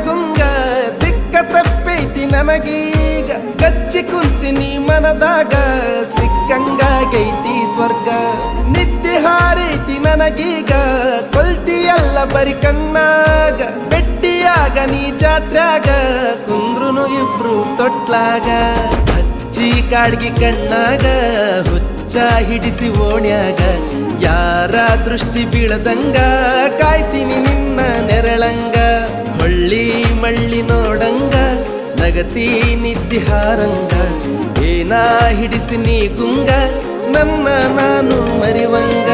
ಗುಂಗ ದಿಕ್ಕ ತಪ್ಪೈತಿ ನನಗೀಗ ಕಚ್ಚಿ ಕುಂತಿನಿ ಮನದಾಗ ಸಿಕ್ಕಂಗಾಗೈತಿ ಸ್ವರ್ಗ ನಿದ್ದೆ ಹಾರೈತಿ ನನಗೀಗ ಕೊಲ್ತಿಯಲ್ಲ ಬರಿ ಕಣ್ಣಾಗ ಬೆಟ್ಟಿಯಾಗ ನೀ ಜಾತ್ರ್ಯಾಗ ಕುಂದ್ರುನು ಇಬ್ರು ತೊಟ್ಲಾಗ ಹಚ್ಚಿ ಕಾಡ್ಗಿ ಕಣ್ಣಾಗ ಹುಚ್ಚ ಹಿಡಿಸಿ ಓಣ್ಯಾಗ ಯಾರ ದೃಷ್ಟಿ ಬೀಳದಂಗ ಕಾಯ್ತೀನಿ ನಿನ್ನ ನೆರಳಂಗ ಹೊಳ್ಳಿ ಮಳ್ಳಿ ನೋಡಂಗ ನಗತಿ ನಿದ್ದಿ ಹಾರಂಗ ಏನಾ ಹಿಡಿಸಿ ನೀ ಗುಂಗ ನನ್ನ ನಾನು ಮರಿವಂಗ